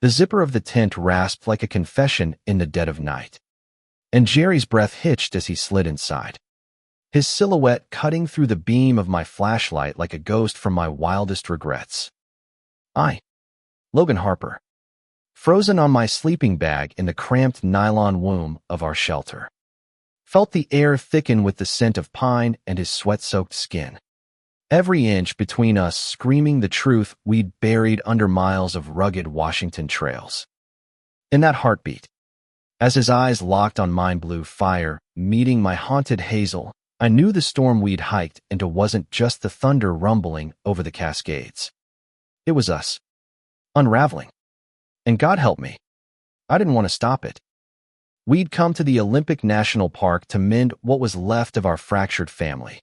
The zipper of the tent rasped like a confession in the dead of night, and Jerry's breath hitched as he slid inside, his silhouette cutting through the beam of my flashlight like a ghost from my wildest regrets. Logan Harper, frozen on my sleeping bag in the cramped nylon womb of our shelter, felt the air thicken with the scent of pine and his sweat-soaked skin. Every inch between us screaming the truth we'd buried under miles of rugged Washington trails. In that heartbeat, as his eyes locked on mine blue fire, meeting my haunted hazel, I knew the storm we'd hiked into wasn't just the thunder rumbling over the Cascades. It was us, unraveling. And God help me, I didn't want to stop it. We'd come to the Olympic National Park to mend what was left of our fractured family.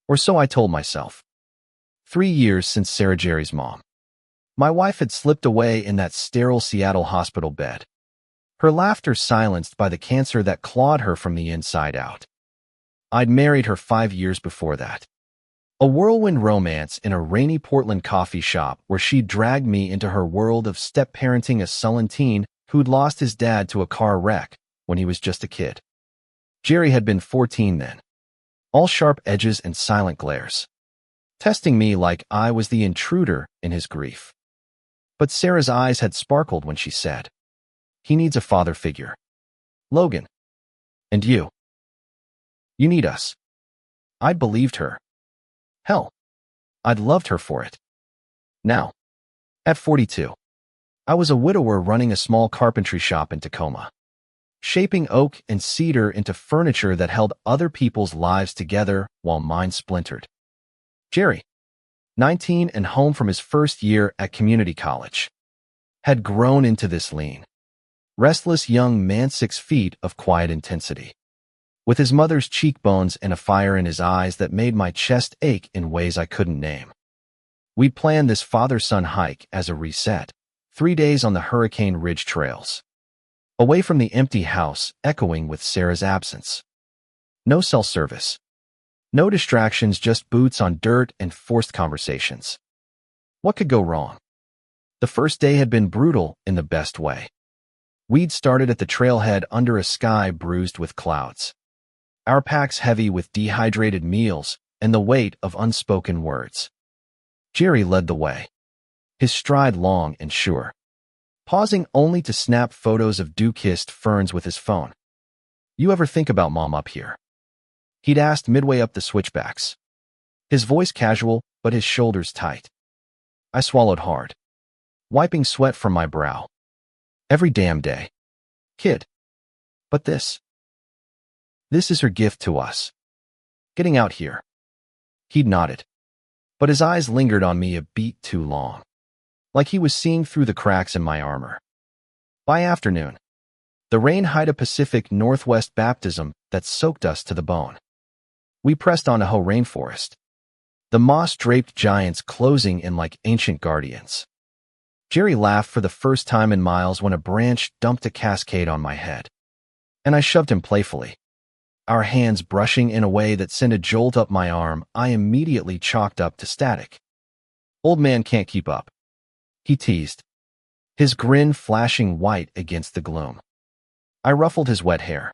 Or so I told myself. 3 years since Sarah Jerry's mom. My wife had slipped away in that sterile Seattle hospital bed, her laughter silenced by the cancer that clawed her from the inside out. I'd married her 5 years before that. A whirlwind romance in a rainy Portland coffee shop where she dragged me into her world of step-parenting a sullen teen who'd lost his dad to a car wreck when he was just a kid. Jerry had been 14 then, all sharp edges and silent glares, testing me like I was the intruder in his grief. But Sarah's eyes had sparkled when she said, "He needs a father figure. Logan. And you. You need us." I'd believed her. Hell, I'd loved her for it. Now, at 42, I was a widower running a small carpentry shop in Tacoma, shaping oak and cedar into furniture that held other people's lives together while mine splintered. Jerry, 19 and home from his first year at community college, had grown into this lean, restless young man 6 feet of quiet intensity, with his mother's cheekbones and a fire in his eyes that made my chest ache in ways I couldn't name. We'd planned this father-son hike as a reset, 3 days on the Hurricane Ridge trails, away from the empty house echoing with Sarah's absence. No cell service. No distractions, just boots on dirt and forced conversations. What could go wrong? The first day had been brutal in the best way. We'd started at the trailhead under a sky bruised with clouds, our packs heavy with dehydrated meals and the weight of unspoken words. Jerry led the way, his stride long and sure, pausing only to snap photos of dew-kissed ferns with his phone. "You ever think about Mom up here?" He'd asked midway up the switchbacks, his voice casual but his shoulders tight. I swallowed hard, wiping sweat from my brow. "Every damn day, kid. But this is her gift to us. Getting out here." He'd nodded, but his eyes lingered on me a beat too long, like he was seeing through the cracks in my armor. By afternoon, the rain hid a Pacific Northwest baptism that soaked us to the bone. We pressed on Tahoe rainforest, the moss-draped giants closing in like ancient guardians. Jerry laughed for the first time in miles when a branch dumped a cascade on my head, and I shoved him playfully, our hands brushing in a way that sent a jolt up my arm I immediately chalked up to static. "Old man can't keep up," he teased, his grin flashing white against the gloom. I ruffled his wet hair,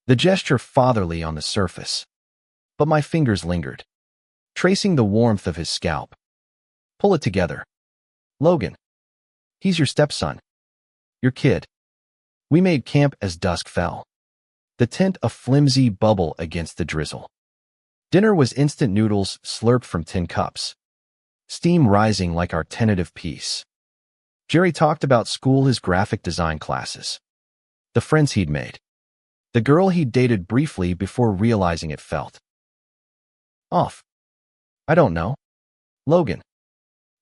the gesture fatherly on the surface, but my fingers lingered, tracing the warmth of his scalp. "Pull it together. Logan. He's your stepson. Your kid." We made camp as dusk fell, the tent a flimsy bubble against the drizzle. Dinner was instant noodles slurped from tin cups, steam rising like our tentative peace. Jerry talked about school, his graphic design classes, the friends he'd made, the girl he'd dated briefly before realizing it felt off. "I don't know, Logan.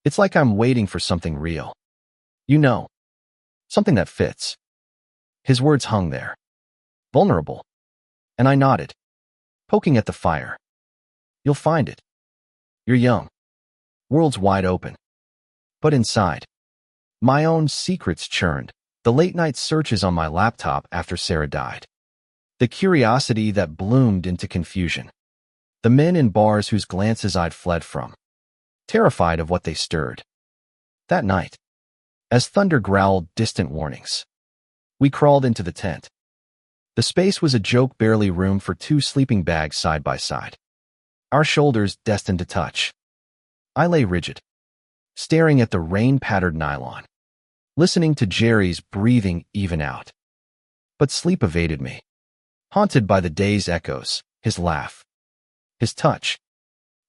It's like I'm waiting for something real. You know, something that fits." His words hung there, vulnerable, and I nodded, poking at the fire. "You'll find it. You're young, world's wide open." But inside, my own secrets churned, the late-night searches on my laptop after Sarah died, the curiosity that bloomed into confusion, the men in bars whose glances I'd fled from, terrified of what they stirred. That night, as thunder growled distant warnings. We crawled into the tent. The space was a joke, barely room for two sleeping bags side by side, our shoulders destined to touch. I lay rigid, staring at the rain-patterned nylon, listening to Jerry's breathing even out. But sleep evaded me, haunted by the day's echoes, his laugh, his touch,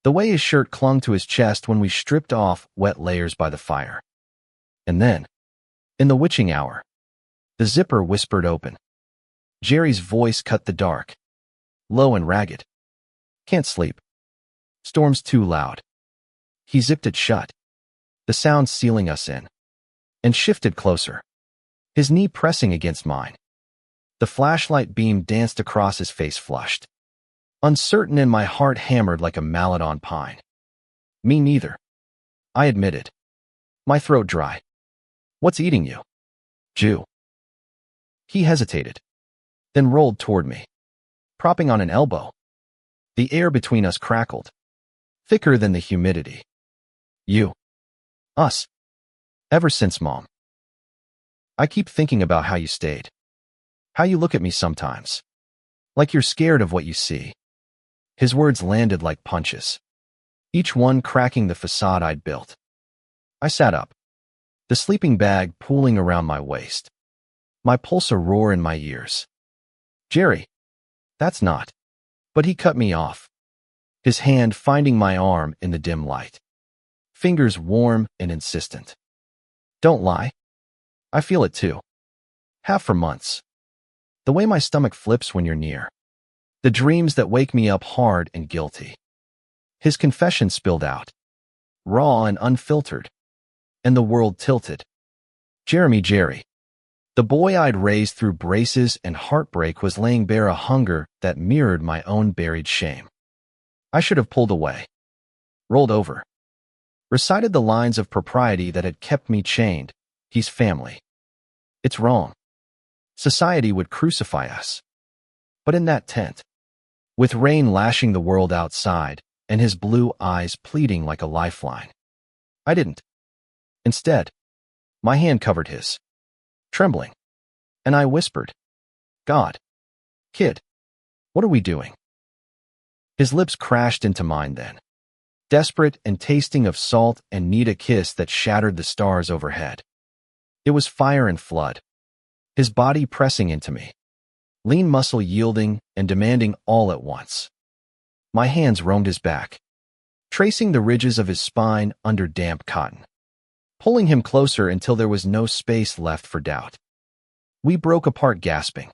the way his shirt clung to his chest when we stripped off wet layers by the fire. And then, in the witching hour, the zipper whispered open. Jerry's voice cut the dark, low and ragged. Can't sleep. Storm's too loud. He zipped it shut, the sound sealing us in, and shifted closer, his knee pressing against mine. The flashlight beam danced across his face, flushed, uncertain, and my heart hammered like a mallet on pine. Me neither, I admitted, my throat dry. What's eating you? Jew. He hesitated, then rolled toward me, propping on an elbow. The air between us crackled, thicker than the humidity. You. Us. Ever since, Mom. I keep thinking about how you stayed. How you look at me sometimes. Like you're scared of what you see. His words landed like punches, each one cracking the facade I'd built. I sat up, the sleeping bag pooling around my waist, my pulse a roar in my ears. Jerry, that's not. But he cut me off, his hand finding my arm in the dim light, fingers warm and insistent. Don't lie. I feel it too. Have for months. The way my stomach flips when you're near. The dreams that wake me up hard and guilty. His confession spilled out, raw and unfiltered, and the world tilted. Jerry, the boy I'd raised through braces and heartbreak, was laying bare a hunger that mirrored my own buried shame. I should have pulled away, rolled over, recited the lines of propriety that had kept me chained. He's family. It's wrong. Society would crucify us. But in that tent, with rain lashing the world outside and his blue eyes pleading like a lifeline, I didn't. Instead, my hand covered his, trembling, and I whispered, God, kid, what are we doing? His lips crashed into mine then, desperate and tasting of salt, and need a kiss that shattered the stars overhead. It was fire and flood, his body pressing into me, lean muscle yielding and demanding all at once. My hands roamed his back, tracing the ridges of his spine under damp cotton, pulling him closer until there was no space left for doubt. We broke apart gasping,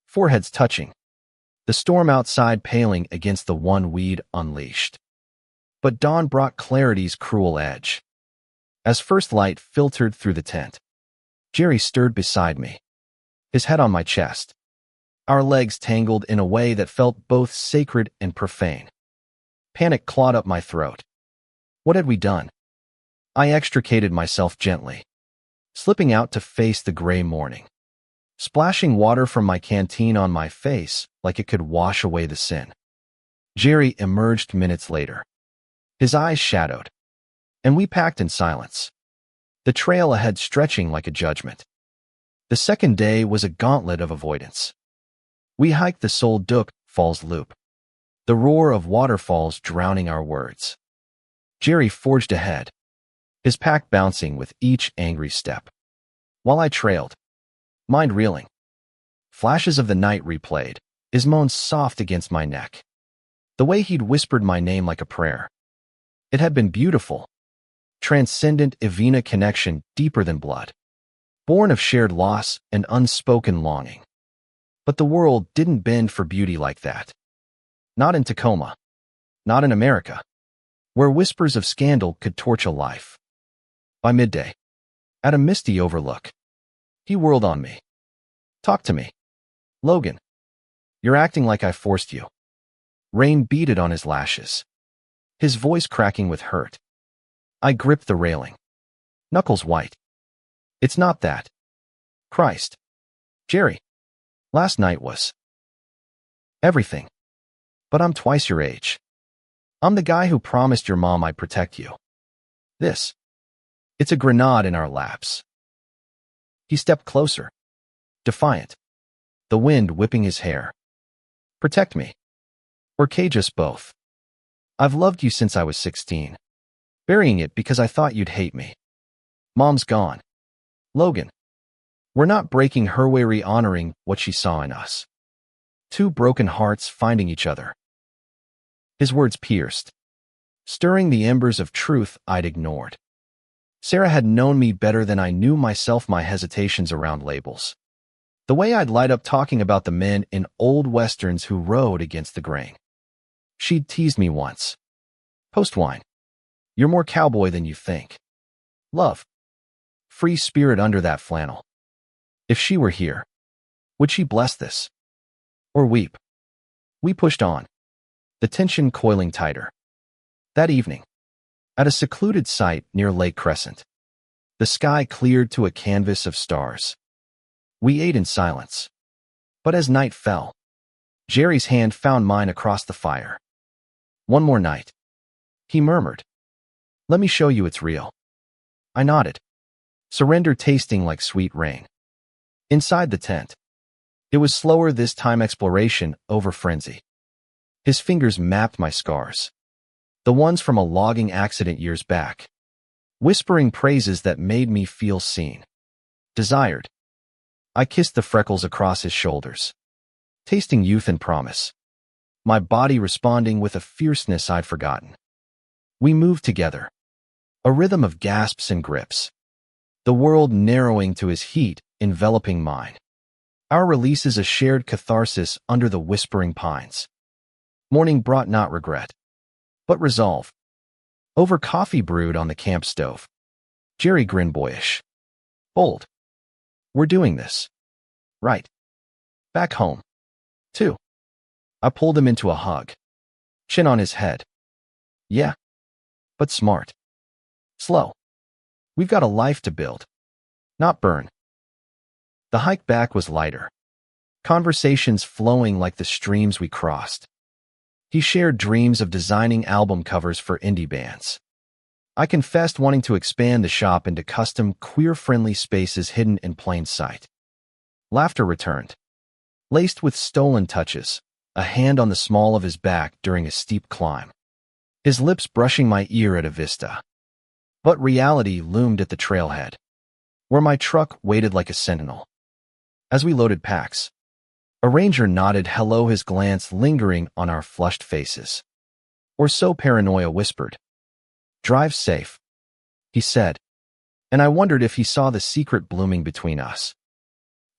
foreheads touching, the storm outside paling against the one we'd unleashed. But dawn brought clarity's cruel edge. As first light filtered through the tent, Jerry stirred beside me, his head on my chest, our legs tangled in a way that felt both sacred and profane. Panic clawed up my throat. What had we done? I extricated myself gently, slipping out to face the gray morning, splashing water from my canteen on my face like it could wash away the sin. Jerry emerged minutes later, his eyes shadowed, and we packed in silence, the trail ahead stretching like a judgment. The second day was a gauntlet of avoidance. We hiked the Sol Duc Falls Loop, the roar of waterfalls drowning our words. Jerry forged ahead, his pack bouncing with each angry step, while I trailed, mind reeling. Flashes of the night replayed, his moans soft against my neck, the way he'd whispered my name like a prayer. It had been beautiful, transcendent Evina connection deeper than blood, born of shared loss and unspoken longing. But the world didn't bend for beauty like that. Not in Tacoma, not in America, where whispers of scandal could torch a life. By midday, at a misty overlook, he whirled on me. Talk to me. Logan, you're acting like I forced you. Rain beaded on his lashes, his voice cracking with hurt. I gripped the railing, knuckles white. It's not that. Christ. Jerry, last night was everything. But I'm twice your age. I'm the guy who promised your mom I'd protect you. It's a grenade in our laps. He stepped closer, defiant, the wind whipping his hair. Protect me. Or cage us both. I've loved you since I was 16. Burying it because I thought you'd hate me. Mom's gone. Logan. We're not breaking her way, re-honoring what she saw in us. Two broken hearts finding each other. His words pierced, stirring the embers of truth I'd ignored. Sarah had known me better than I knew myself, my hesitations around labels. The way I'd light up talking about the men in old westerns who rode against the grain. She'd teased me once. Post-wine. You're more cowboy than you think. Love. Free spirit under that flannel. If she were here, would she bless this? Or weep? We pushed on, the tension coiling tighter. That evening, at a secluded site near Lake Crescent, the sky cleared to a canvas of stars. We ate in silence. But as night fell, Jerry's hand found mine across the fire. One more night. He murmured. Let me show you it's real. I nodded, surrender tasting like sweet rain. Inside the tent, it was slower this time, exploration over frenzy. His fingers mapped my scars, the ones from a logging accident years back, whispering praises that made me feel seen, desired. I kissed the freckles across his shoulders, tasting youth and promise, my body responding with a fierceness I'd forgotten. We moved together, a rhythm of gasps and grips, the world narrowing to his heat, enveloping mine. Our releases a shared catharsis under the whispering pines. Morning brought not regret, but resolve. Over coffee brewed on the camp stove, Jerry grinned boyish. Bold. We're doing this. Right. Back home. Too. I pulled him into a hug, chin on his head. Yeah. But smart. Slow. We've got a life to build, not burn. The hike back was lighter, conversations flowing like the streams we crossed. He shared dreams of designing album covers for indie bands. I confessed wanting to expand the shop into custom, queer-friendly spaces hidden in plain sight. Laughter returned, laced with stolen touches, a hand on the small of his back during a steep climb, his lips brushing my ear at a vista. But reality loomed at the trailhead, where my truck waited like a sentinel. As we loaded packs, a ranger nodded hello, his glance lingering on our flushed faces. Or so paranoia whispered. Drive safe, he said, and I wondered if he saw the secret blooming between us.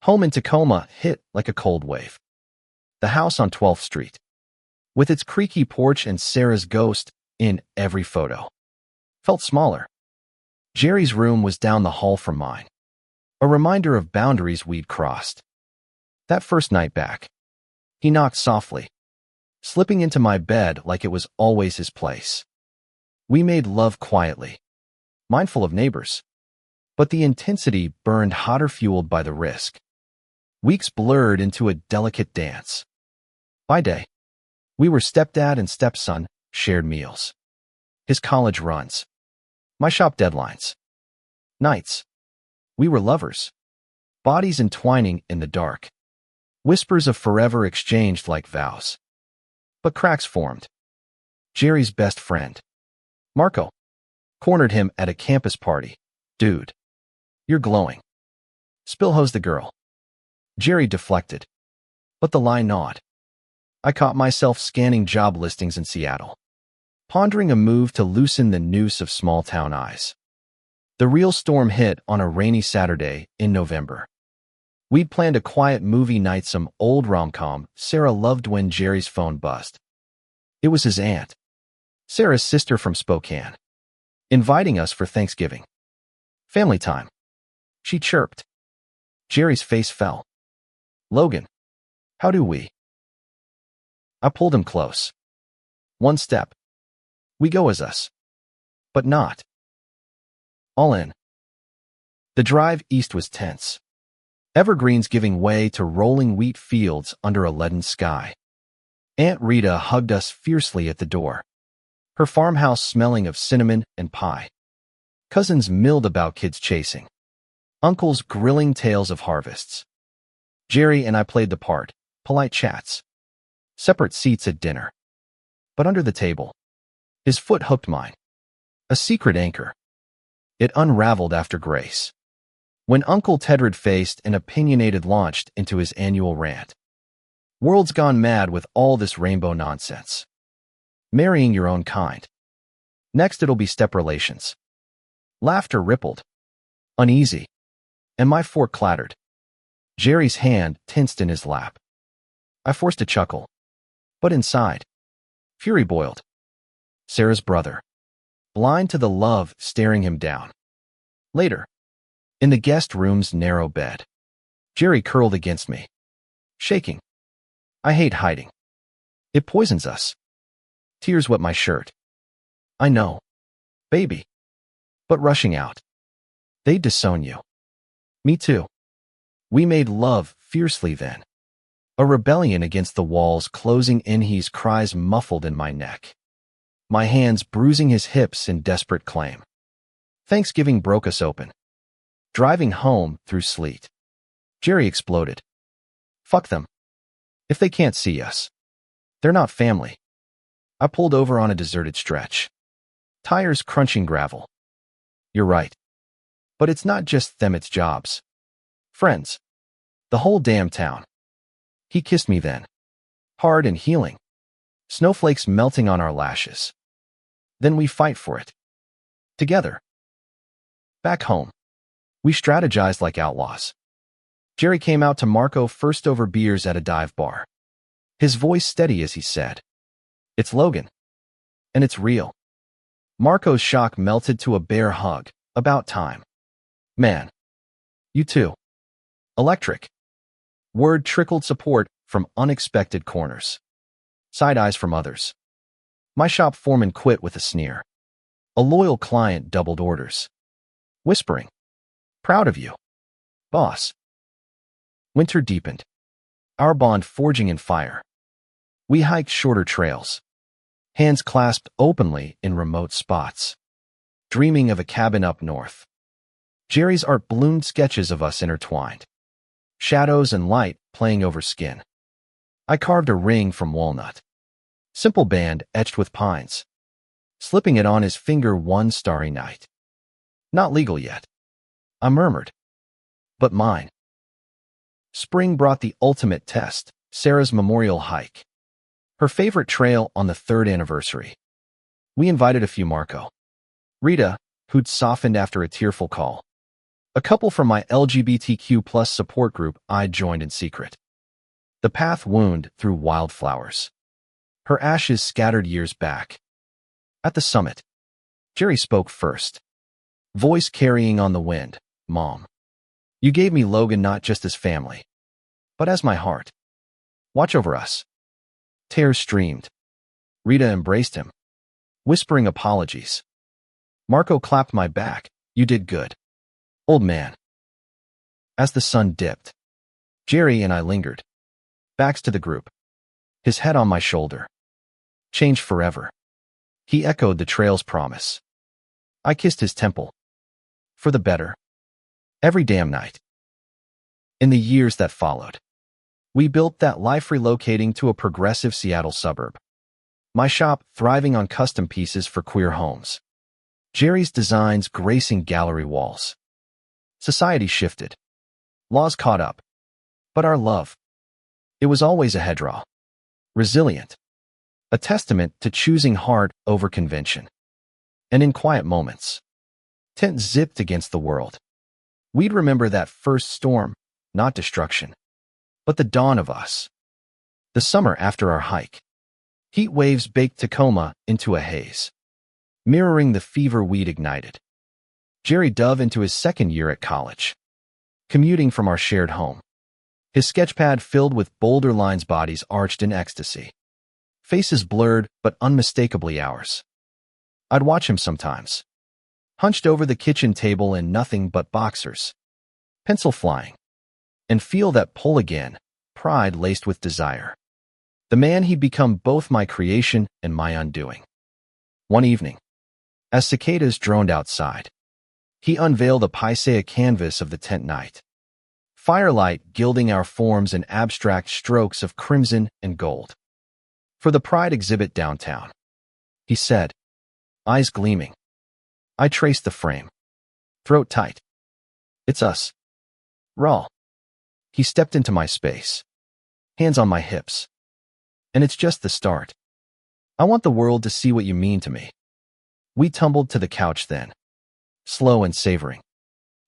Home in Tacoma hit like a cold wave. The house on 12th Street, with its creaky porch and Sarah's ghost in every photo, felt smaller. Jerry's room was down the hall from mine, a reminder of boundaries we'd crossed. That first night back, he knocked softly, slipping into my bed like it was always his place. We made love quietly, mindful of neighbors, but the intensity burned hotter, fueled by the risk. Weeks blurred into a delicate dance. By day, we were stepdad and stepson, shared meals. His college runs, my shop deadlines. Nights, we were lovers, bodies entwining in the dark. Whispers of forever exchanged like vows. But cracks formed. Jerry's best friend, Marco, cornered him at a campus party. Dude, you're glowing. Spillhose the girl. Jerry deflected, but the line gnawed. I caught myself scanning job listings in Seattle, pondering a move to loosen the noose of small-town eyes. The real storm hit on a rainy Saturday in November. We'd planned a quiet movie night, some old rom-com Sarah loved, when Jerry's phone buzzed. It was his aunt, Sarah's sister from Spokane, inviting us for Thanksgiving. Family time, she chirped. Jerry's face fell. Logan, how do we? I pulled him close. One step. We go as us. But not all in. The drive east was tense. Evergreens giving way to rolling wheat fields under a leaden sky. Aunt Rita hugged us fiercely at the door, her farmhouse smelling of cinnamon and pie. Cousins milled about, kids chasing. Uncle's grilling tales of harvests. Jerry and I played the part, polite chats. Separate seats at dinner. But under the table, his foot hooked mine. A secret anchor. It unraveled after grace. When Uncle Tedred-faced and opinionated launched into his annual rant. World's gone mad with all this rainbow nonsense. Marrying your own kind. Next it'll be step relations. Laughter rippled. Uneasy. And my fork clattered. Jerry's hand tensed in his lap. I forced a chuckle. But inside, fury boiled. Sarah's brother. Blind to the love staring him down. Later, in the guest room's narrow bed, Jerry curled against me, shaking. I hate hiding. It poisons us. Tears wet my shirt. I know, baby. But rushing out. They'd disown you. Me too. We made love fiercely then. A rebellion against the walls closing in, his cries muffled in my neck. My hands bruising his hips in desperate claim. Thanksgiving broke us open. Driving home through sleet. Jerry exploded. Fuck them. If they can't see us, they're not family. I pulled over on a deserted stretch. Tires crunching gravel. You're right. But it's not just them, it's jobs. Friends. The whole damn town. He kissed me then. Hard and healing. Snowflakes melting on our lashes. Then we fight for it. Together. Back home. We strategized like outlaws. Jerry came out to Marco first over beers at a dive bar. His voice steady as he said, "It's Logan. And it's real." Marco's shock melted to a bear hug. About time. Man. You too. Electric. Word trickled support from unexpected corners. Side eyes from others. My shop foreman quit with a sneer. A loyal client doubled orders. Whispering. Proud of you, boss. Winter deepened. Our bond forging in fire. We hiked shorter trails. Hands clasped openly in remote spots. Dreaming of a cabin up north. Jerry's art bloomed sketches of us intertwined. Shadows and light playing over skin. I carved a ring from walnut. Simple band etched with pines. Slipping it on his finger one starry night. Not legal yet. I murmured. But mine. Spring brought the ultimate test, Sarah's memorial hike. Her favorite trail on the 3rd anniversary. We invited a few Marco. Rita, who'd softened after a tearful call. A couple from my LGBTQ+ support group I'd joined in secret. The path wound through wildflowers. Her ashes scattered years back. At the summit, Jerry spoke first. Voice carrying on the wind. Mom. You gave me Logan not just as family, but as my heart. Watch over us. Tears streamed. Rita embraced him, whispering apologies. Marco clapped my back. You did good, old man. As the sun dipped, Jerry and I lingered, backs to the group, his head on my shoulder. Change forever. He echoed the trail's promise. I kissed his temple. For the better. Every damn night. In the years that followed, we built that life, relocating to a progressive Seattle suburb. My shop thriving on custom pieces for queer homes. Jerry's designs gracing gallery walls. Society shifted. Laws caught up. But our love, it was always a headdraw. Resilient. A testament to choosing heart over convention. And in quiet moments, tent zipped against the world. We'd remember that first storm, not destruction, but the dawn of us. The summer after our hike. Heat waves baked Tacoma into a haze, mirroring the fever we'd ignited. Jerry dove into his 2nd year at college, commuting from our shared home. His sketchpad filled with boulder lines, bodies arched in ecstasy. Faces blurred, but unmistakably ours. I'd watch him sometimes, hunched over the kitchen table in nothing but boxers, pencil flying, and feel that pull again, pride laced with desire. The man he'd become, both my creation and my undoing. One evening, as cicadas droned outside, He unveiled a Paisea canvas of the tent night. Firelight gilding our forms in abstract strokes of crimson and gold. For the Pride exhibit downtown, he said, eyes gleaming. I traced the frame. Throat tight. It's us. Raw. He stepped into my space. Hands on my hips. And it's just the start. I want the world to see what you mean to me. We tumbled to the couch then, slow and savoring,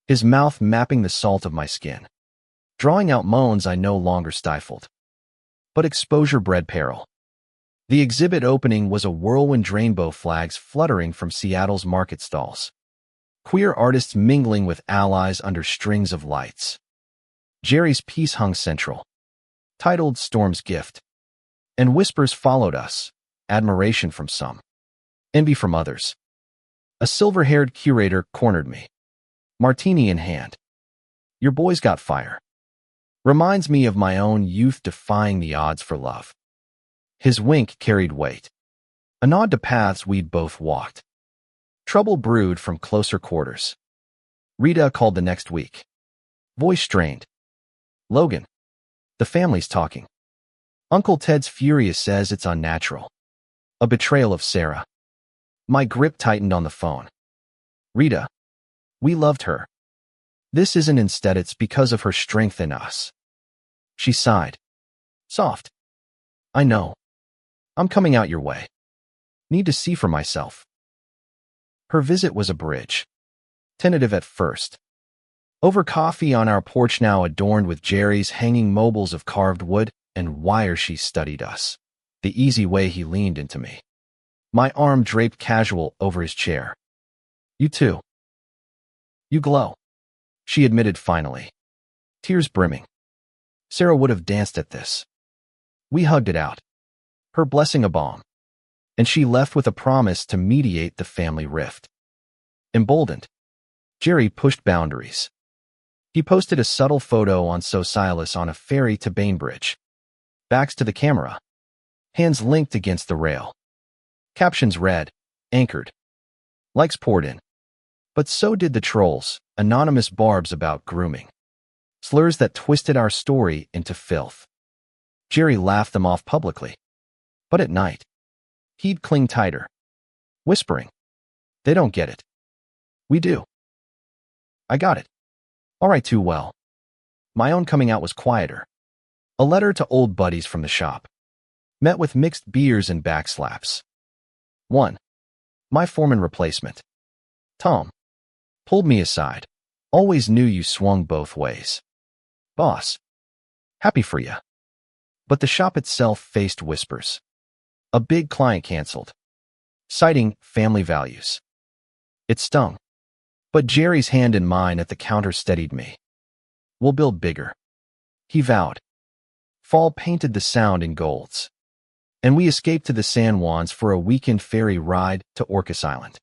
his mouth mapping the salt of my skin, drawing out moans I no longer stifled. But exposure bred peril. The exhibit opening was a whirlwind, rainbow flags fluttering from Seattle's market stalls. Queer artists mingling with allies under strings of lights. Jerry's piece hung central, titled Storm's Gift. And whispers followed us, admiration from some, envy from others. A silver-haired curator cornered me, martini in hand. Your boy's got fire. Reminds me of my own youth defying the odds for love. His wink carried weight, a nod to paths we'd both walked. Trouble brewed from closer quarters. Rita called the next week. Voice strained. Logan, the family's talking. Uncle Ted's furious, says it's unnatural. A betrayal of Sarah. My grip tightened on the phone. Rita, we loved her. This isn't instead, it's because of her strength in us. She sighed. Soft. I know. I'm coming out your way. Need to see for myself. Her visit was a bridge. Tentative at first. Over coffee on our porch, now adorned with Jerry's hanging mobiles of carved wood and wire, she studied us. The easy way he leaned into me. My arm draped casual over his chair. You too. You glow, she admitted finally. Tears brimming. Sarah would have danced at this. We hugged it out. Her blessing a balm. And she left with a promise to mediate the family rift. Emboldened, Jerry pushed boundaries. He posted a subtle photo on Socialis on a ferry to Bainbridge. Backs to the camera. Hands linked against the rail. Captions read, anchored. Likes poured in. But so did the trolls, anonymous barbs about grooming. Slurs that twisted our story into filth. Jerry laughed them off publicly. But at night, he'd cling tighter, whispering, they don't get it. We do. I got it. All right, too well. My own coming out was quieter. A letter to old buddies from the shop. Met with mixed beers and backslaps. 1. My foreman replacement, Tom, pulled me aside. Always knew you swung both ways. Boss, happy for ya. But the shop itself faced whispers. A big client canceled, citing family values. It stung. But Jerry's hand in mine at the counter steadied me. We'll build bigger, he vowed. Fall painted the sound in golds. And we escaped to the San Juans for a weekend ferry ride to Orcas Island.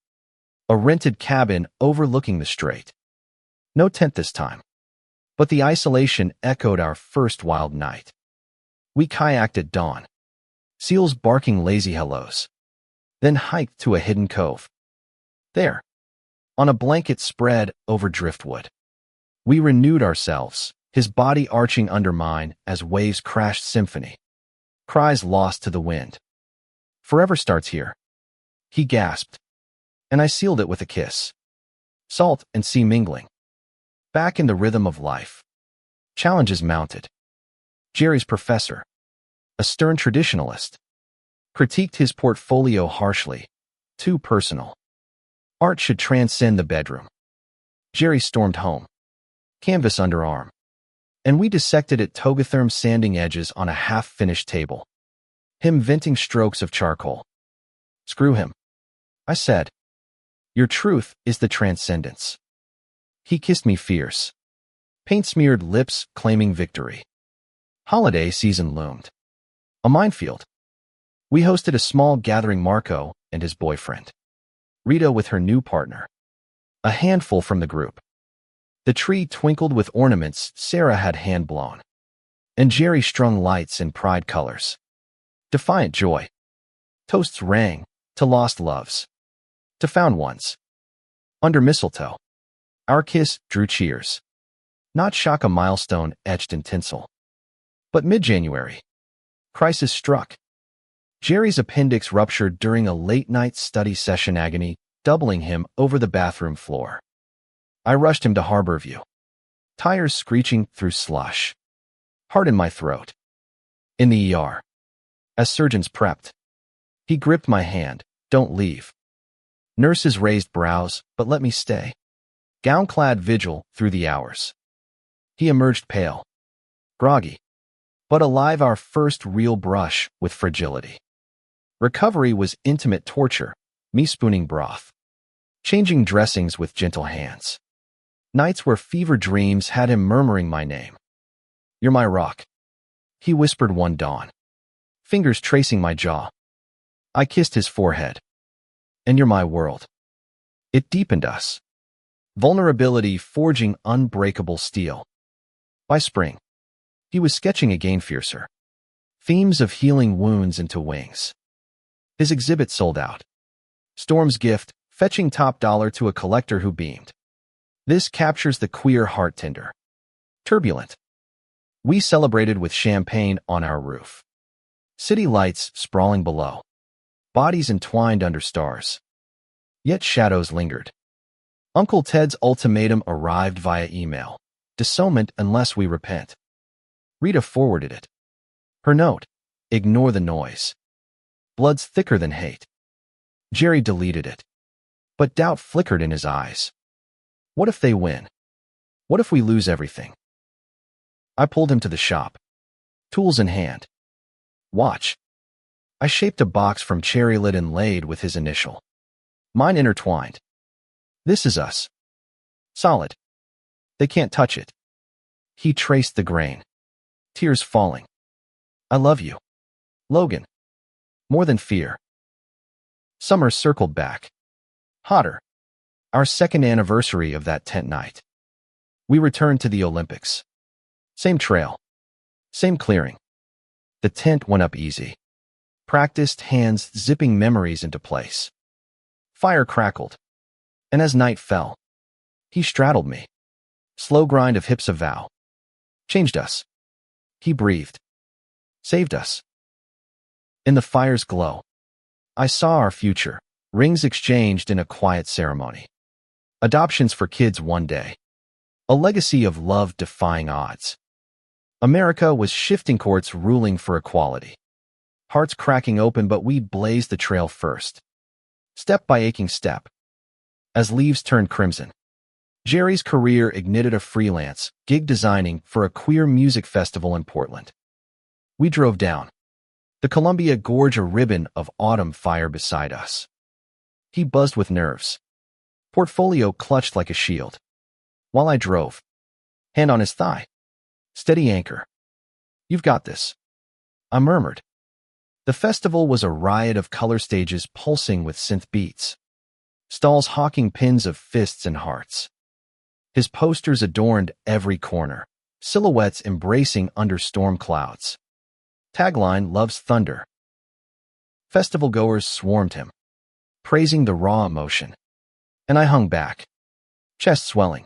A rented cabin overlooking the strait. No tent this time. But the isolation echoed our first wild night. We kayaked at dawn. Seals barking lazy hellos. Then hiked to a hidden cove. There, on a blanket spread over driftwood, we renewed ourselves, his body arching under mine as waves crashed symphony. Cries lost to the wind. Forever starts here, he gasped, and I sealed it with a kiss. Salt and sea mingling. Back in the rhythm of life. Challenges mounted. Jerry's professor, a stern traditionalist, critiqued his portfolio harshly. Too personal. Art should transcend the bedroom. Jerry stormed home, canvas under arm, and we dissected it, Togatherm sanding edges on a half-finished table. Him venting strokes of charcoal. Screw him, I said. Your truth is the transcendence. He kissed me fierce. Paint-smeared lips claiming victory. Holiday season loomed. A minefield. We hosted a small gathering, Marco and his boyfriend. Rita with her new partner. A handful from the group. The tree twinkled with ornaments Sarah had hand-blown. And Jerry strung lights in pride colors. Defiant joy. Toasts rang to lost loves. To found ones. Under mistletoe. Our kiss drew cheers. Not shock, a milestone etched in tinsel. But mid-January, crisis struck. Jerry's appendix ruptured during a late-night study session, agony doubling him over the bathroom floor. I rushed him to Harborview. Tires screeching through slush. Heart in my throat. In the ER. As surgeons prepped. He gripped my hand. Don't leave. Nurses raised brows, but let me stay. Gown-clad vigil through the hours. He emerged pale. Groggy. But alive, our first real brush with fragility. Recovery was intimate torture, me spooning broth. Changing dressings with gentle hands. Nights where fever dreams had him murmuring my name. You're my rock. He whispered one dawn. Fingers tracing my jaw. I kissed his forehead. And you're my world. It deepened us. Vulnerability forging unbreakable steel. By spring, he was sketching again fiercer. Themes of healing wounds into wings. His exhibit sold out. Storm's gift, fetching top dollar to a collector who beamed. This captures the queer heart tender. Turbulent. We celebrated with champagne on our roof. City lights sprawling below. Bodies entwined under stars. Yet shadows lingered. Uncle Ted's ultimatum arrived via email. Disownment unless we repent. Rita forwarded it. Her note. Ignore the noise. Blood's thicker than hate. Jerry deleted it. But doubt flickered in his eyes. What if they win? What if we lose everything? I pulled him to the shop. Tools in hand. Watch. I shaped a box from cherry lid inlaid with his initial. Mine intertwined. This is us. Solid. They can't touch it. He traced the grain. Tears falling. I love you. Logan. More than fear. Summer circled back. Hotter. Our second anniversary of that tent night. We returned to the Olympics. Same trail. Same clearing. The tent went up easy. Practiced hands zipping memories into place. Fire crackled. And as night fell, he straddled me. Slow grind of hips, a vow. Changed us. He breathed. Saved us. In the fire's glow, I saw our future, rings exchanged in a quiet ceremony. Adoptions for kids one day. A legacy of love defying odds. America was shifting courts ruling for equality. Hearts cracking open, but we blazed the trail first. Step by aching step. As leaves turned crimson, Jerry's career ignited a freelance gig designing for a queer music festival in Portland. We drove down the Columbia Gorge, a ribbon of autumn fire beside us. He buzzed with nerves. Portfolio clutched like a shield. While I drove, hand on his thigh. Steady anchor. You've got this. I murmured. The festival was a riot of color stages pulsing with synth beats. Stalls hawking pins of fists and hearts. His posters adorned every corner, silhouettes embracing under storm clouds. Tagline loves thunder. Festival goers swarmed him, praising the raw emotion. And I hung back, chest swelling.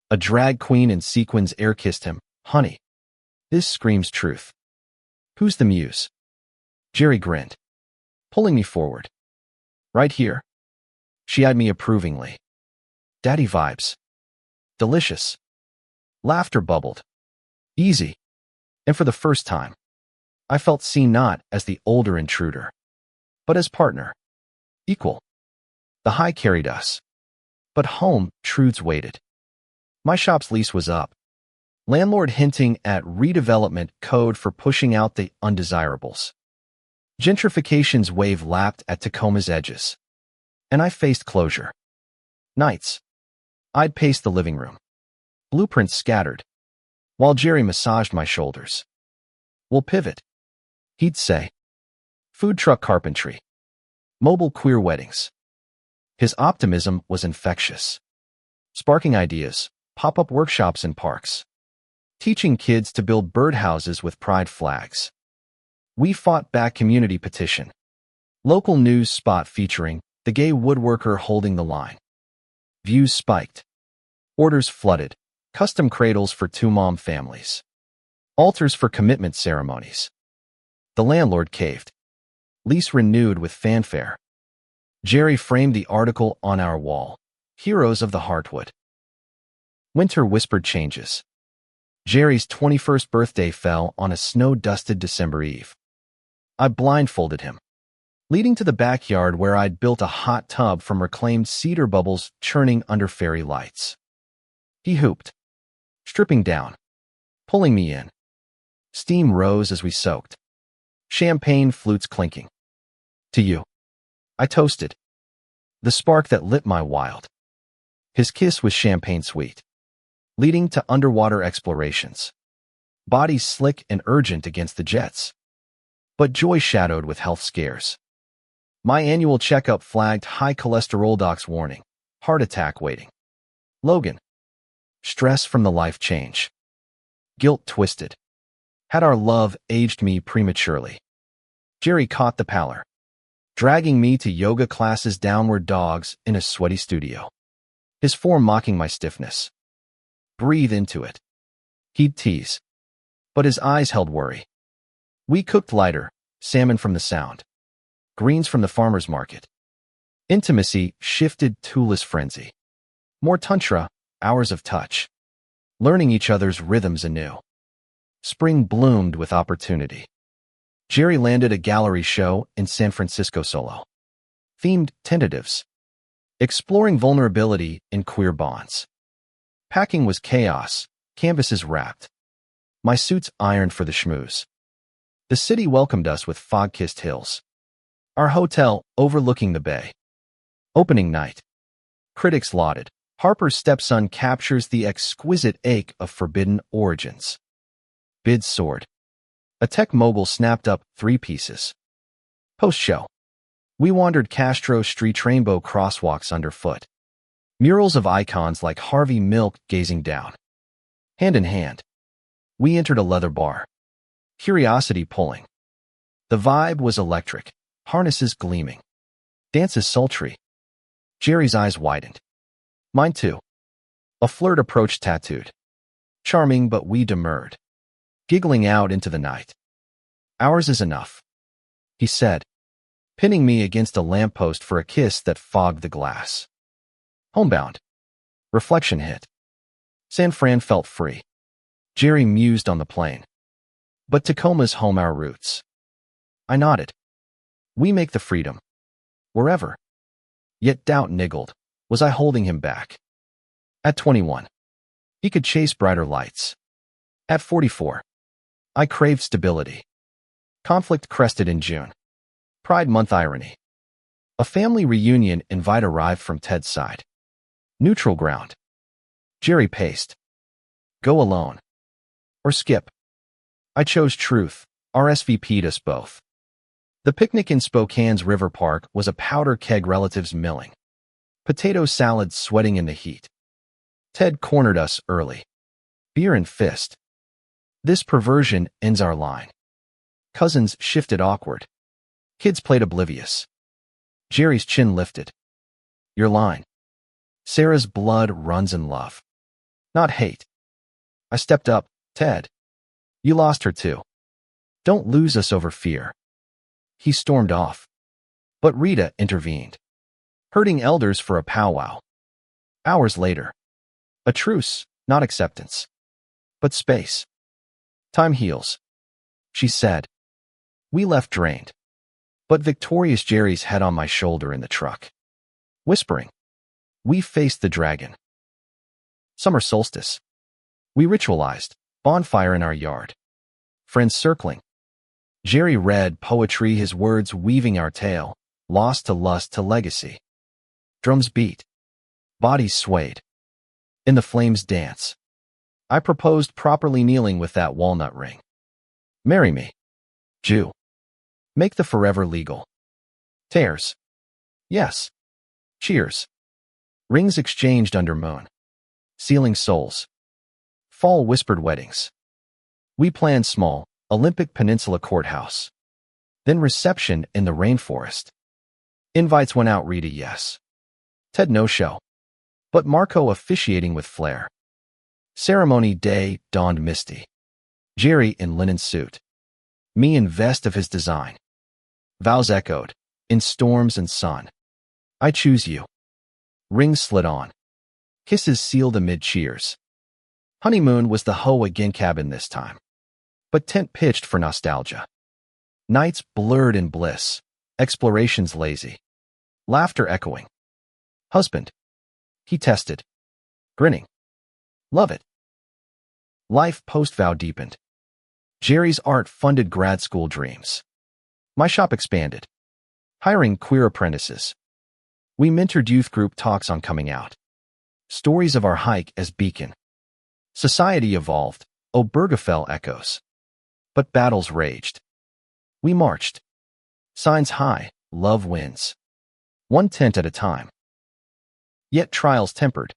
A drag queen in sequins air-kissed him. Honey, this screams truth. Who's the muse? Jerry grinned, pulling me forward. Right here. She eyed me approvingly. Daddy vibes. Delicious. Laughter bubbled. Easy. And for the first time, I felt seen not as the older intruder, but as partner. Equal. The high carried us. But home, truths waited. My shop's lease was up. Landlord hinting at redevelopment code for pushing out the undesirables. Gentrification's wave lapped at Tacoma's edges. And I faced closure. Nights. I'd pace the living room. Blueprints scattered. While Jerry massaged my shoulders. We'll pivot. He'd say. Food truck carpentry. Mobile queer weddings. His optimism was infectious. Sparking ideas, pop-up workshops in parks. Teaching kids to build birdhouses with pride flags. We fought back community petition. Local news spot featuring the gay woodworker holding the line. Views spiked. Orders flooded. Custom cradles for two-mom families. Altars for commitment ceremonies. The landlord caved. Lease renewed with fanfare. Jerry framed the article on our wall. Heroes of the Heartwood. Winter whispered changes. Jerry's 21st birthday fell on a snow-dusted December eve. I blindfolded him, leading to the backyard where I'd built a hot tub from reclaimed cedar bubbles churning under fairy lights. He hooped, stripping down, pulling me in. Steam rose as we soaked. Champagne flutes clinking. To you. I toasted. The spark that lit my wild. His kiss was champagne sweet, leading to underwater explorations. Bodies slick and urgent against the jets. But joy shadowed with health scares. My annual checkup flagged high cholesterol docs warning. Heart attack waiting. Logan. Stress from the life change. Guilt twisted. Had our love aged me prematurely? Jerry caught the pallor, dragging me to yoga classes, downward dogs in a sweaty studio. His form mocking my stiffness. Breathe into it. He'd tease. But his eyes held worry. We cooked lighter, salmon from the Sound, greens from the farmer's market. Intimacy shifted toolless frenzy. More tantra, hours of touch. Learning each other's rhythms anew. Spring bloomed with opportunity. Jerry landed a gallery show in San Francisco solo. Themed tentatives. Exploring vulnerability in queer bonds. Packing was chaos, canvases wrapped. My suits ironed for the schmooze. The city welcomed us with fog-kissed hills. Our hotel overlooking the bay. Opening night. Critics lauded. Harper's Stepson captures the exquisite ache of forbidden origins. Bids soared. A tech mogul snapped up 3 pieces. Post-show. We wandered Castro Street, rainbow crosswalks underfoot. Murals of icons like Harvey Milk gazing down. Hand in hand. We entered a leather bar. Curiosity pulling. The vibe was electric. Harnesses gleaming. Dances sultry. Jerry's eyes widened. Mine too. A flirt approached tattooed. Charming, but we demurred. Giggling out into the night. Ours is enough, he said, pinning me against a lamppost for a kiss that fogged the glass. Homebound. Reflection hit. San Fran felt free. Jerry mused on the plane. But Tacoma's home, our roots. I nodded. We make the freedom. Wherever. Yet doubt niggled. Was I holding him back? At 21. He could chase brighter lights. At 44. I craved stability. Conflict crested in June. Pride Month irony. A family reunion invite arrived from Ted's side. Neutral ground. Jerry paced. Go alone. Or skip. I chose truth. RSVP'd us both. The picnic in Spokane's River Park was a powder keg, relatives milling. Potato salad sweating in the heat. Ted cornered us early. Beer and fist. This perversion ends our line. Cousins shifted awkward. Kids played oblivious. Jerry's chin lifted. Your line. Sarah's blood runs in love. Not hate. I stepped up. Ted. You lost her too. Don't lose us over fear. He stormed off. But Rita intervened. Herding elders for a powwow. Hours later. A truce, not acceptance. But space. Time heals, she said. We left drained. But victorious, Jerry's head on my shoulder in the truck. Whispering. We faced the dragon. Summer solstice. We ritualized. Bonfire in our yard. Friends circling. Jerry read poetry, his words weaving our tale. Lost to lust to legacy. Drums beat. Bodies swayed. In the flames dance. I proposed, properly kneeling with that walnut ring. Marry me. Jew. Make the forever legal. Tears. Yes. Cheers. Rings exchanged under moon. Sealing souls. Fall whispered weddings. We planned small, Olympic Peninsula courthouse. Then reception in the rainforest. Invites went out, Rita yes. Ted no show. but Marco officiating with flair. Ceremony day dawned misty. Jerry in linen suit. Me in vest of his design. Vows echoed, in storms and sun. I choose you. Rings slid on. Kisses sealed amid cheers. Honeymoon was the hoe again cabin this time. But tent pitched for nostalgia. Nights blurred in bliss. Explorations lazy. Laughter echoing. Husband. He tested. Grinning. Love it. Life post-vow deepened. Jerry's art funded grad school dreams. My shop expanded. Hiring queer apprentices. We mentored youth group talks on coming out. Stories of our hike as beacon. Society evolved. Obergefell echoes. But battles raged. We marched. Signs high, love wins. One tent at a time. Yet trials tempered.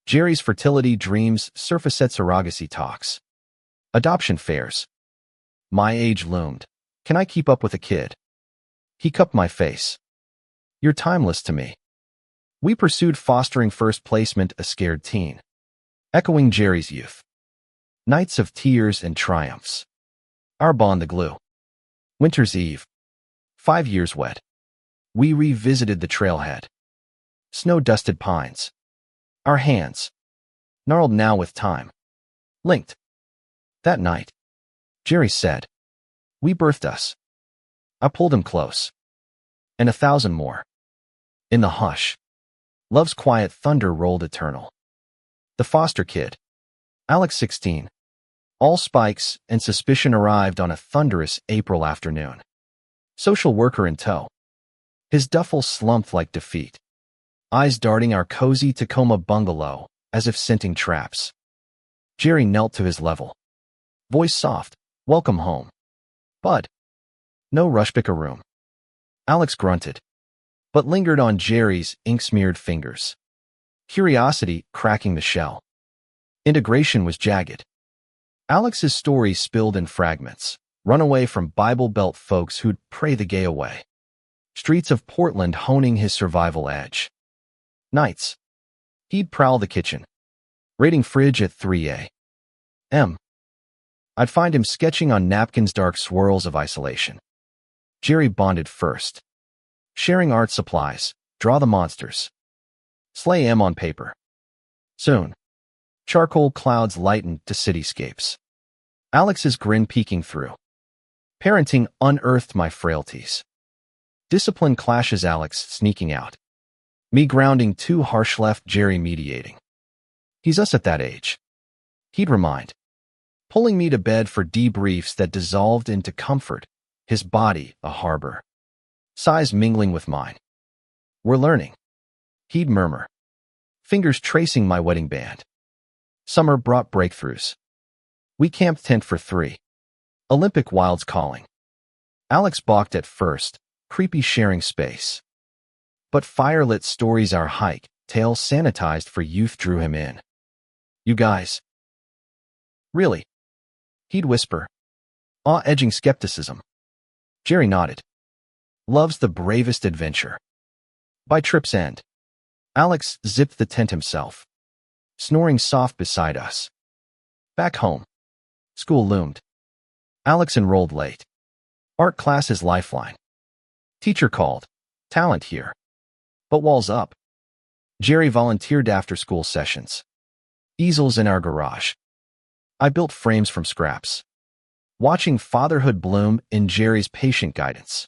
Jerry's fertility dreams surface at surrogacy talks. Adoption fairs. My age loomed. Can I keep up with a kid? He cupped my face. You're timeless to me. We pursued fostering first placement a scared teen. Echoing Jerry's youth. Nights of tears and triumphs. Our bond the glue. Winter's Eve. 5 years wet. We revisited the trailhead. Snow-dusted pines. Our hands. Gnarled now with time. Linked. That night. Jerry said. We birthed us. I pulled him close. And 1,000 more. In the hush. Love's quiet thunder rolled eternal. The foster kid. Alex 16. All spikes and suspicion arrived on a thunderous April afternoon. Social worker in tow. His duffel slumped like defeat. Eyes darting our cozy Tacoma bungalow, as if scenting traps. Jerry knelt to his level. Voice soft, welcome home. Bud. No rushbicka room. Alex grunted, but lingered on Jerry's ink-smeared fingers. Curiosity cracking the shell. Integration was jagged. Alex's story spilled in fragments, run away from Bible Belt folks who'd pray the gay away. Streets of Portland honing his survival edge. Nights. He'd prowl the kitchen, raiding fridge at 3 a.m. I'd find him sketching on napkins dark swirls of isolation. Jerry bonded first. Sharing art supplies, draw the monsters. Slay M on paper. Soon. Charcoal clouds lightened to cityscapes. Alex's grin peeking through. Parenting unearthed my frailties. Discipline clashes Alex sneaking out. Me grounding too harsh left Jerry mediating. He's us at that age. He'd remind. Pulling me to bed for debriefs that dissolved into comfort, his body a harbor. Sighs mingling with mine. We're learning. He'd murmur. Fingers tracing my wedding band. Summer brought breakthroughs. We camped tent for 3. Olympic wilds calling. Alex balked at first, creepy sharing space. But firelit stories our hike, tales sanitized for youth drew him in. You guys. Really? He'd whisper. Awe-edging skepticism. Jerry nodded. Love's the bravest adventure. By trip's end. Alex zipped the tent himself. Snoring soft beside us. Back home. School loomed. Alex enrolled late. Art class is lifeline. Teacher called. Talent here. But walls up. Jerry volunteered after school sessions. Easels in our garage. I built frames from scraps. Watching fatherhood bloom in Jerry's patient guidance.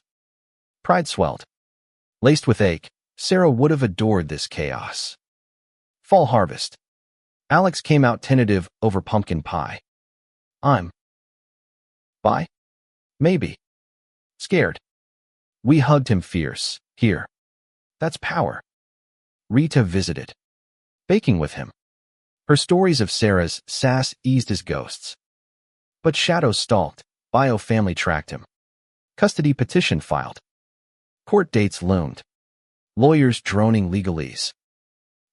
Pride swelled. Laced with ache, Sarah would have adored this chaos. Fall harvest. Alex came out tentative over pumpkin pie. I'm. Bi? Maybe. Scared. We hugged him fierce. Here. That's power. Rita visited. Baking with him. Her stories of Sarah's sass eased his ghosts. But shadows stalked. Bio family tracked him. Custody petition filed. Court dates loomed. Lawyers droning legalese.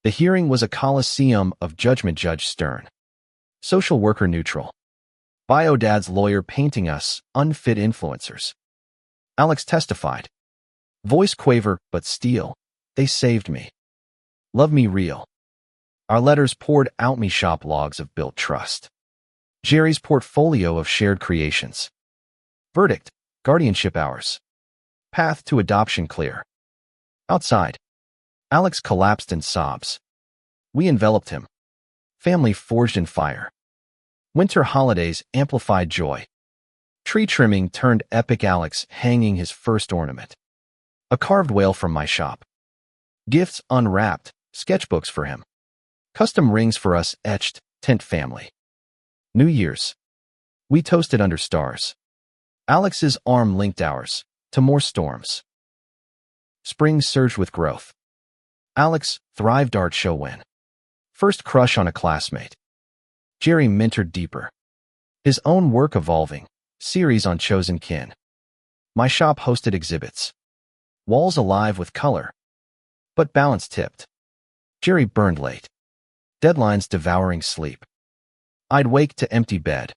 The hearing was a coliseum of judgment, Judge Stern. Social worker neutral. Bio dad's lawyer painting us unfit influencers. Alex testified. Voice quaver, but steel. They saved me. Love me real. Our letters poured out me shop logs of built trust. Jerry's portfolio of shared creations. Verdict, guardianship hours. Path to adoption clear. Outside, Alex collapsed in sobs. We enveloped him. Family forged in fire. Winter holidays amplified joy. Tree trimming turned epic. Alex hanging his first ornament. A carved whale from my shop. Gifts unwrapped, sketchbooks for him. Custom rings for us etched, tent family. New Year's. We toasted under stars. Alex's arm linked ours, to more storms. Spring surged with growth. Alex thrived art show win. First crush on a classmate. Jerry mentored deeper. His own work evolving, series on chosen kin. My shop hosted exhibits. Walls alive with color. But balance tipped. Jerry burned late. Deadlines devouring sleep. I'd wake to empty bed.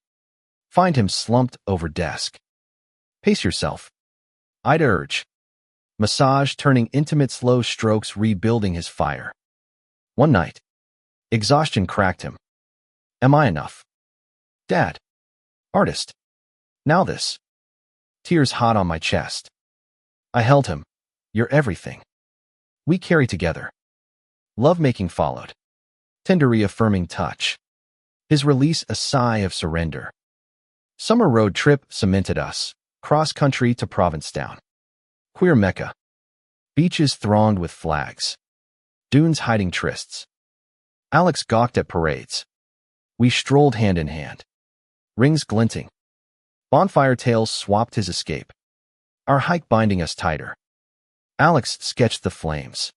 Find him slumped over desk. Pace yourself. I'd urge. Massage turning intimate slow strokes rebuilding his fire. One night. Exhaustion cracked him. Am I enough? Dad. Artist. Now this. Tears hot on my chest. I held him. You're everything. We carry together. Lovemaking followed. Tender reaffirming touch. His release a sigh of surrender. Summer road trip cemented us. Cross-country to Provincetown. Queer Mecca. Beaches thronged with flags. Dunes hiding trysts. Alex gawked at parades. We strolled hand in hand. Rings glinting. Bonfire tales swapped his escape. Our hike binding us tighter. Alex sketched the flames.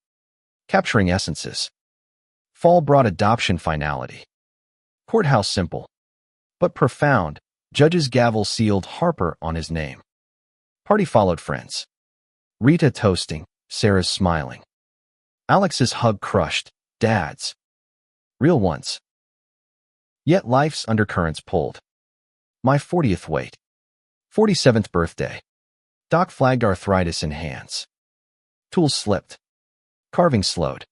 Capturing essences. Fall brought adoption finality. Courthouse simple. But profound. Judge's gavel sealed Harper on his name. Party followed friends. Rita toasting, Sarah's smiling. Alex's hug crushed, Dad's. Real ones. Yet life's undercurrents pulled. My 40th wait. 47th birthday. Doc flagged arthritis in hands. Tools slipped. Carving slowed.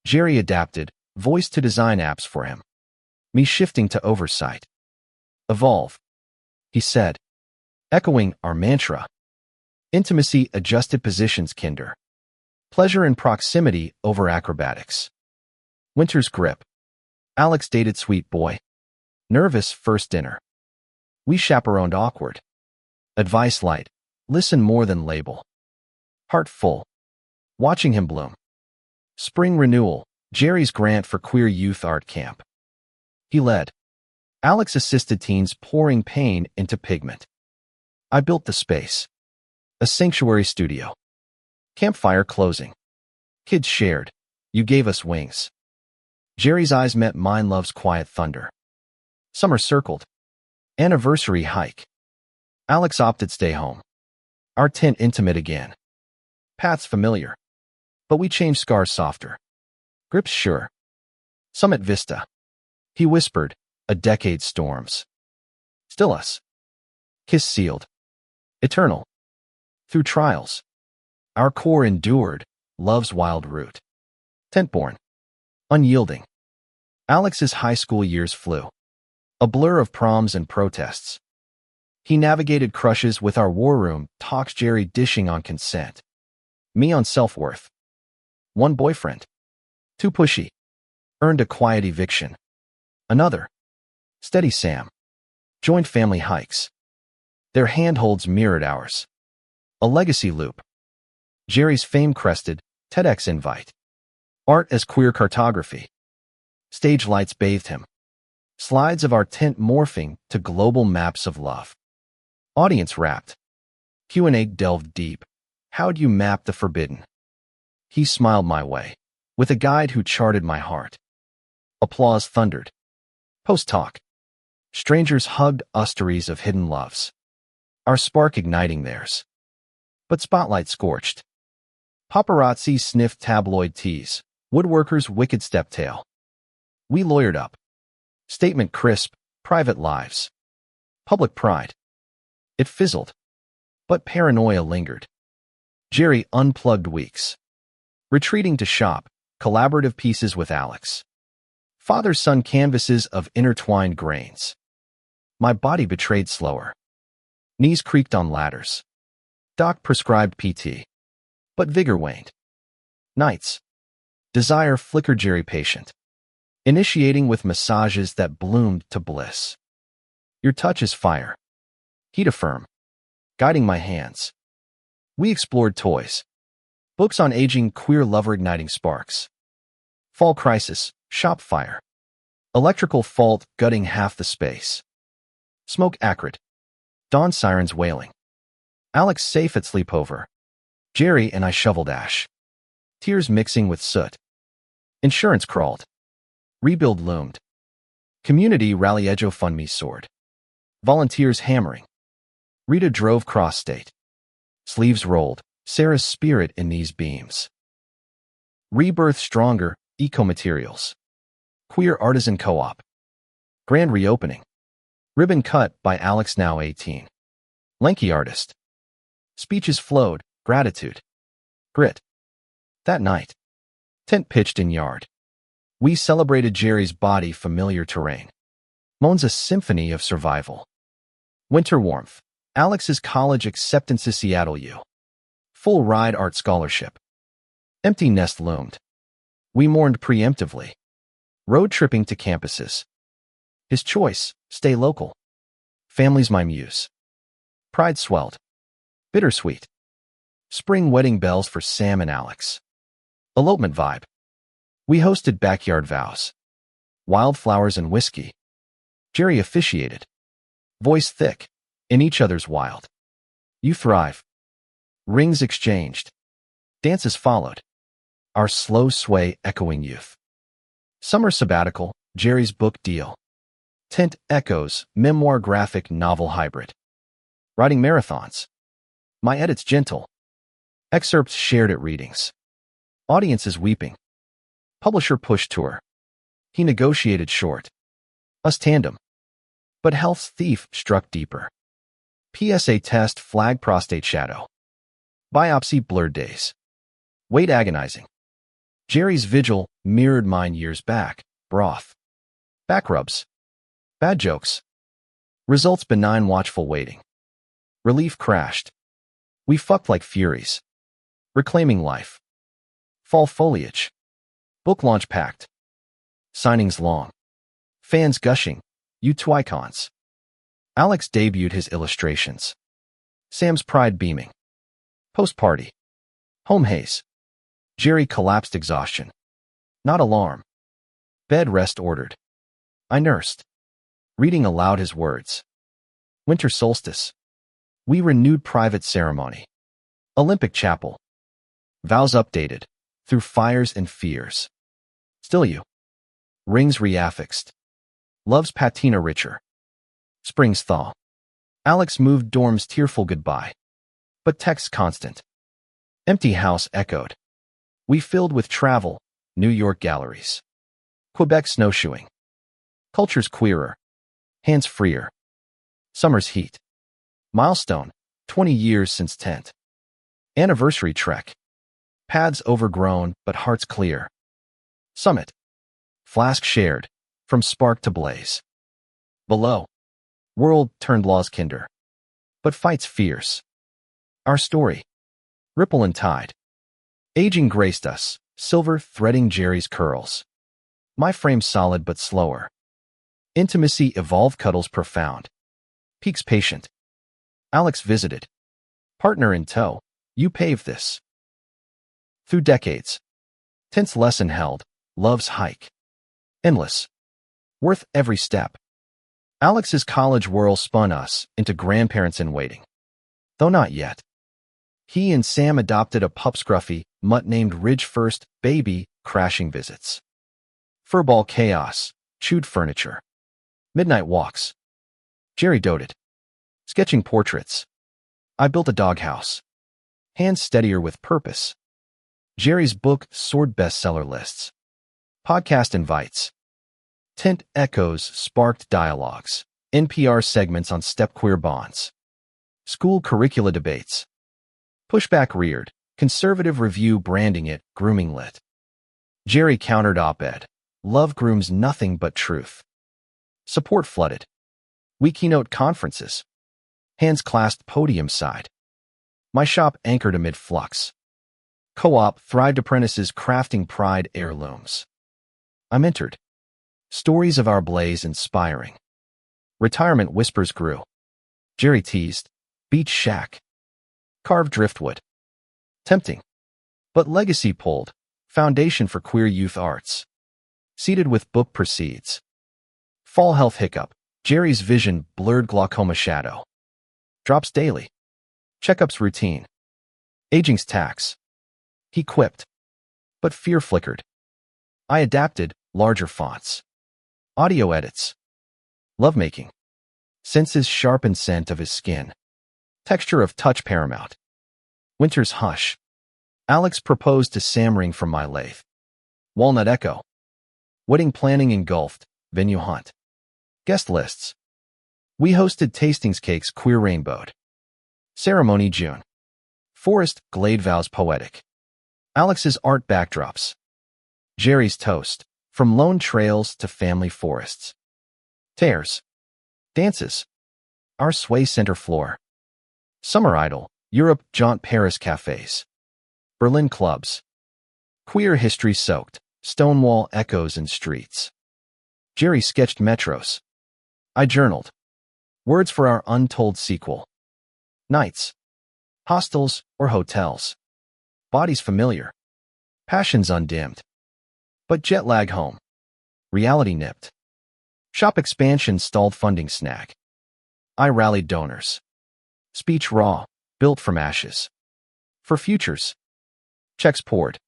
Jerry adapted, voice to design apps for him. Me shifting to oversight. Evolve, he said, echoing our mantra. Intimacy adjusted positions kinder. Pleasure in proximity over acrobatics. Winter's grip. Alex dated sweet boy. Nervous first dinner. We chaperoned awkward. Advice light. Listen more than label. Heart full. Watching him bloom. Spring renewal. Jerry's grant for queer youth art camp. He led. Alex assisted teens pouring pain into pigment. I built the space. A sanctuary studio. Campfire closing. Kids shared. You gave us wings. Jerry's eyes met mine. Love's quiet thunder. Summer circled. Anniversary hike. Alex opted stay home. Our tent intimate again. Paths familiar. But we changed scars softer. Grips sure. Summit vista. He whispered, a decade storms. Still us. Kiss sealed. Eternal. Through trials. Our core endured, love's wild root. Tent-born. Unyielding. Alex's high school years flew. A blur of proms and protests. He navigated crushes with our war room talks. Jerry dishing on consent. Me on self-worth. One boyfriend. Too pushy. Earned a quiet eviction. Another. Steady Sam. Joined family hikes. Their handholds mirrored ours. A legacy loop. Jerry's fame-crested, TEDx invite. Art as queer cartography. Stage lights bathed him. Slides of our tent morphing to global maps of love. Audience wrapped. Q&A delved deep. How'd you map the forbidden? He smiled my way, with a guide who charted my heart. Applause thundered. Post-talk. Strangers hugged usteries of hidden loves. Our spark igniting theirs. But spotlight scorched. Paparazzi sniffed tabloid tease. Woodworkers' wicked steptail. We lawyered up. Statement crisp, private lives. Public pride. It fizzled. But paranoia lingered. Jerry unplugged weeks. Retreating to shop, collaborative pieces with Alex. Father-son canvases of intertwined grains. My body betrayed slower. Knees creaked on ladders. Doc prescribed PT. But vigor waned. Nights. Desire flickered Jerry patient. Initiating with massages that bloomed to bliss. Your touch is fire. Heat affirm. Guiding my hands. We explored toys. Books on aging, queer lover igniting sparks. Fall crisis, shop fire. Electrical fault gutting half the space. Smoke acrid. Dawn sirens wailing. Alex safe at sleepover. Jerry and I shoveled ash. Tears mixing with soot. Insurance crawled. Rebuild loomed. Community rally EduFundMe soared. Volunteers hammering. Rita drove cross-state. Sleeves rolled. Sarah's spirit in these beams. Rebirth stronger. Eco-materials. Queer artisan co-op. Grand reopening. Ribbon cut by Alex, now 18. Lanky artist. Speeches flowed. Gratitude. Grit. That night. Tent pitched in yard. We celebrated Jerry's body, familiar terrain. Moan's a symphony of survival. Winter warmth. Alex's college acceptance to Seattle U. Full ride art scholarship. Empty nest loomed. We mourned preemptively. Road tripping to campuses. His choice, stay local. Family's my muse. Pride swelled. Bittersweet. Spring wedding bells for Sam and Alex. Elopement vibe. We hosted backyard vows. Wildflowers and whiskey. Jerry officiated. Voice thick. In each other's wild. You thrive. Rings exchanged. Dances followed. Our slow sway echoing youth. Summer sabbatical, Jerry's book deal. Tent echoes, memoir graphic novel hybrid. Writing marathons. My edits gentle. Excerpts shared at readings. Audiences weeping. Publisher push tour. He negotiated short. Us tandem. But health's thief struck deeper. PSA test flag prostate shadow. Biopsy blurred days. Weight agonizing. Jerry's vigil mirrored mine years back. Broth. Back rubs. Bad jokes. Results benign, watchful waiting. Relief crashed. We fucked like furies. Reclaiming life. Fall foliage. Book launch packed. Signings long. Fans gushing. U2 icons. Alex debuted his illustrations. Sam's pride beaming. Post-party. Home haze. Jerry collapsed exhaustion. Not alarm. Bed rest ordered. I nursed. Reading aloud his words. Winter solstice. We renewed private ceremony. Olympic chapel. Vows updated. Through fires and fears. Still you. Rings reaffixed. Love's patina richer. Spring's thaw. Alex moved dorm's tearful goodbye. But text constant. Empty house echoed. We filled with travel. New York galleries. Quebec snowshoeing. Culture's queerer. Hands freer. Summer's heat. Milestone. 20 years since tent. Anniversary trek. Paths overgrown, but hearts clear. Summit. Flask shared. From spark to blaze. Below. World turned laws kinder. But fights fierce. Our story. Ripple and tide. Aging graced us. Silver threading Jerry's curls. My frame solid but slower. Intimacy evolved, cuddles profound. Peaks patient. Alex visited. Partner in tow. You paved this. Through decades. Tense lesson held. Love's hike. Endless. Worth every step. Alex's college whirl spun us into grandparents in waiting. Though not yet. He and Sam adopted a pup scruffy mutt named Ridge first, baby, crashing visits. Furball chaos, chewed furniture. Midnight walks. Jerry doted. Sketching portraits. I built a doghouse. Hands steadier with purpose. Jerry's book soared bestseller lists. Podcast invites. Tent echoes sparked dialogues. NPR segments on step-queer bonds. School curricula debates. Pushback reared. Conservative review branding it grooming lit. Jerry countered op-ed. Love grooms nothing but truth. Support flooded. We keynote conferences. Hands clasped podium side. My shop anchored amid flux. Co-op thrived apprentices crafting pride heirlooms. I'm entered. Stories of our blaze inspiring. Retirement whispers grew. Jerry teased. Beach shack. Carved driftwood. Tempting. But legacy pulled. Foundation for queer youth arts. Seated with book proceeds. Fall health hiccup. Jerry's vision blurred glaucoma shadow. Drops daily. Checkups routine. Aging's tax. He quipped. But fear flickered. I adapted, larger fonts. Audio edits. Lovemaking. Senses sharpened scent of his skin. Texture of touch paramount. Winter's hush. Alex proposed to Sam ring from my lathe. Walnut echo. Wedding planning engulfed, venue hunt. Guest lists. We hosted tastings cakes queer rainbowed. Ceremony June. Forest glade vows poetic. Alex's art backdrops. Jerry's toast. From lone trails to family forests. Tears. Dances. Our sway center floor. Summer idol. Europe jaunt Paris cafes. Berlin clubs. Queer history soaked. Stonewall echoes in streets. Jerry sketched metros. I journaled. Words for our untold sequel. Nights. Hostels or hotels. Bodies familiar. Passions undimmed. But jet lag home. Reality nipped. Shop expansion stalled funding snag. I rallied donors. Speech raw, built from ashes. For futures. Checks poured.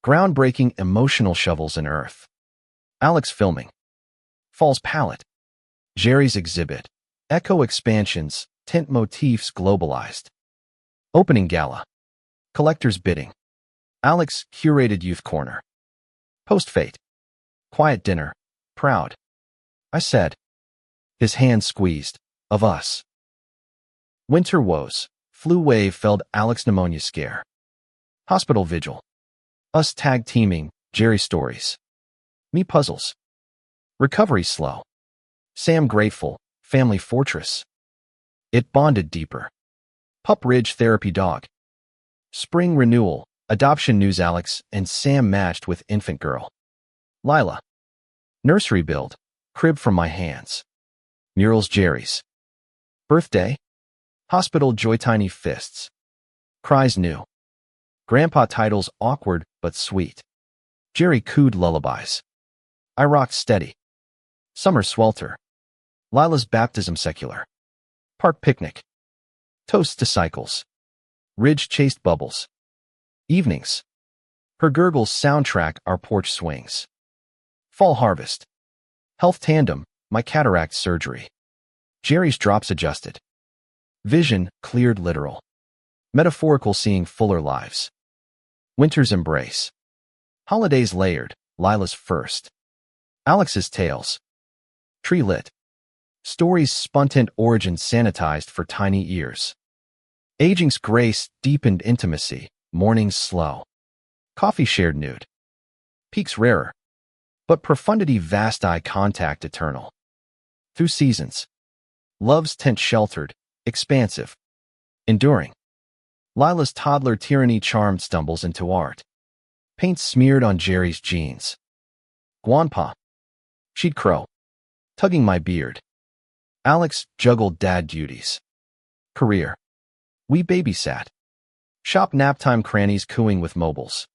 Groundbreaking emotional shovels in earth. Alex filming. Fall's palette. Jerry's exhibit. Echo expansions, tint motifs globalized. Opening gala. Collector's bidding. Alex curated youth corner. Post-fate. Quiet dinner. Proud. I said. His hand squeezed. Of us. Winter woes. Flu wave felled Alex pneumonia scare. Hospital vigil. Us tag teaming, Jerry stories. Me puzzles. Recovery slow. Sam grateful, family fortress. It bonded deeper. Pup Ridge therapy dog. Spring renewal, adoption news Alex and Sam matched with infant girl. Lila. Nursery build, crib from my hands. Murals Jerry's. Birthday. Hospital joy tiny fists. Cries new. Grandpa titles awkward but sweet. Jerry cooed lullabies. I rocked steady. Summer swelter. Lila's baptism secular. Park picnic. Toast to cycles. Ridge chased bubbles. Evenings. Her gurgles soundtrack our porch swings. Fall harvest. Health tandem, my cataract surgery. Jerry's drops adjusted. Vision cleared literal. Metaphorical seeing fuller lives. Winter's embrace. Holidays layered, Lila's first. Alex's tales. Tree lit. Stories spuntant origin sanitized for tiny ears. Aging's grace deepened intimacy, mornings slow. Coffee shared nude. Peaks rarer. But profundity vast eye contact eternal. Through seasons. Love's tent sheltered, expansive. Enduring. Lila's toddler tyranny charmed stumbles into art. Paint smeared on Jerry's jeans. Guanpa. She'd crow. Tugging my beard. Alex juggled dad duties. Career. We babysat. Shop naptime crannies cooing with mobiles.